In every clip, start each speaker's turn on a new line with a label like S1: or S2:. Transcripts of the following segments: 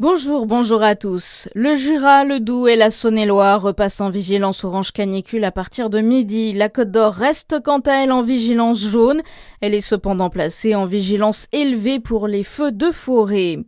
S1: Bonjour à tous. Le Jura, le Doubs et la Saône-et-Loire repassent en vigilance orange canicule à partir de midi. La Côte d'Or reste quant à elle en vigilance jaune. Elle est cependant placée en vigilance élevée pour les feux de forêt.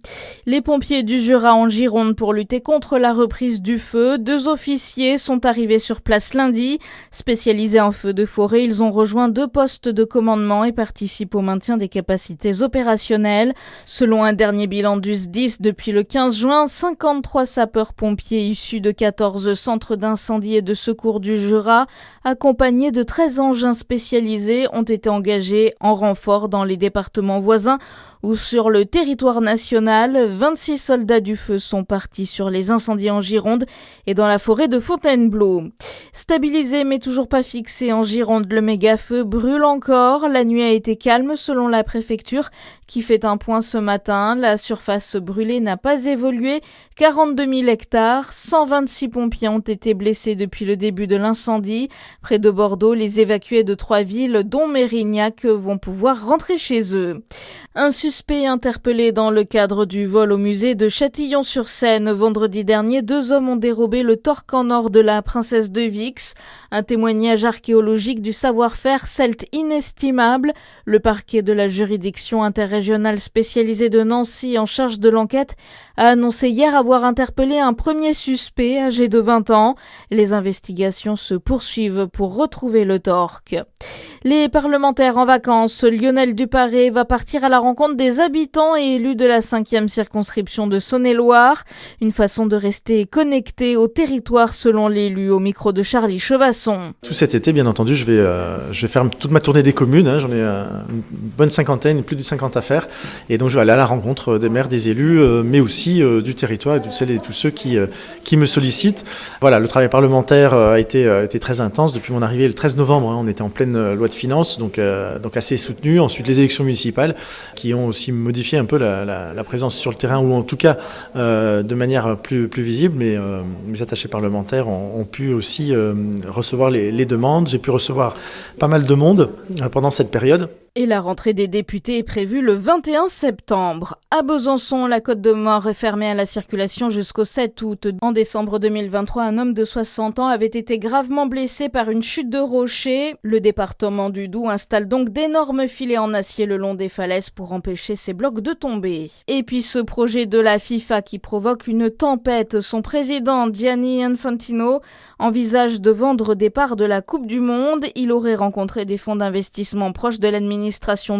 S1: Les pompiers du Jura en Gironde pour lutter contre la reprise du feu. 2 officiers sont arrivés sur place lundi. Spécialisés en feux de forêt, ils ont rejoint 2 postes de commandement et participent au maintien des capacités opérationnelles. Selon un dernier bilan du SDIS, depuis le 15 juin, 53 sapeurs-pompiers issus de 14 centres d'incendie et de secours du Jura, accompagnés de 13 engins spécialisés, ont été engagés en renfort dans les départements voisins ou sur le territoire national. 26 soldats du feu sont partis sur les incendies en Gironde et dans la forêt de Fontainebleau. Stabilisé mais toujours pas fixé en Gironde, le méga-feu brûle encore. La nuit a été calme selon la préfecture qui fait un point ce matin. La surface brûlée n'a pas évolué. 42 000 hectares, 126 pompiers ont été blessés depuis le début de l'incendie. Près de Bordeaux, les évacués de 3 villes, dont Mérignac, vont pouvoir rentrer chez eux. Un suspect interpellé dans le cadre du vol au musée de Châtillon-sur-Seine. Vendredi dernier, 2 hommes ont dérobé le torque en or de la princesse de Vix. Un témoignage archéologique du savoir-faire celte inestimable. Le parquet de la juridiction interrégionale spécialisée de Nancy en charge de l'enquête a annoncé hier avoir interpellé un premier suspect âgé de 20 ans. Les investigations se poursuivent pour retrouver le torque. Les parlementaires en vacances, Lionel Duparé va partir à la rencontre des habitants et élus de la 5e circonscription de Saône-et-Loire. Une façon de rester connecté au territoire selon l'élu, au micro de Charlie Chevasson.
S2: Tout cet été, bien entendu, je vais faire toute ma tournée des communes. J'en ai une bonne cinquantaine, plus de 50 à faire. Et donc je vais aller à la rencontre des maires, des élus, mais aussi du territoire et de celles et tous ceux qui me sollicitent. Voilà, le travail parlementaire a été très intense. Depuis mon arrivée le 13 novembre, on était en pleine loi de finances, donc assez soutenu. Ensuite, les élections municipales qui ont aussi modifié un peu la présence sur le terrain, ou en tout cas de manière plus visible. Mais mes attachés parlementaires ont pu aussi recevoir les demandes. J'ai pu recevoir pas mal de monde pendant cette période.
S1: Et la rentrée des députés est prévue le 21 septembre. À Besançon, la Côte d'Or est fermée à la circulation jusqu'au 7 août. En décembre 2023, un homme de 60 ans avait été gravement blessé par une chute de rocher. Le département du Doubs installe donc d'énormes filets en acier le long des falaises pour empêcher ces blocs de tomber. Et puis ce projet de la FIFA qui provoque une tempête. Son président, Gianni Infantino, envisage de vendre des parts de la Coupe du Monde. Il aurait rencontré des fonds d'investissement proches de l'administration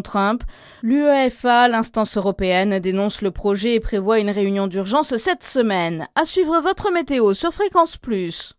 S1: Trump. L'UEFA, l'instance européenne, dénonce le projet et prévoit une réunion d'urgence cette semaine. À suivre votre météo sur Fréquence Plus.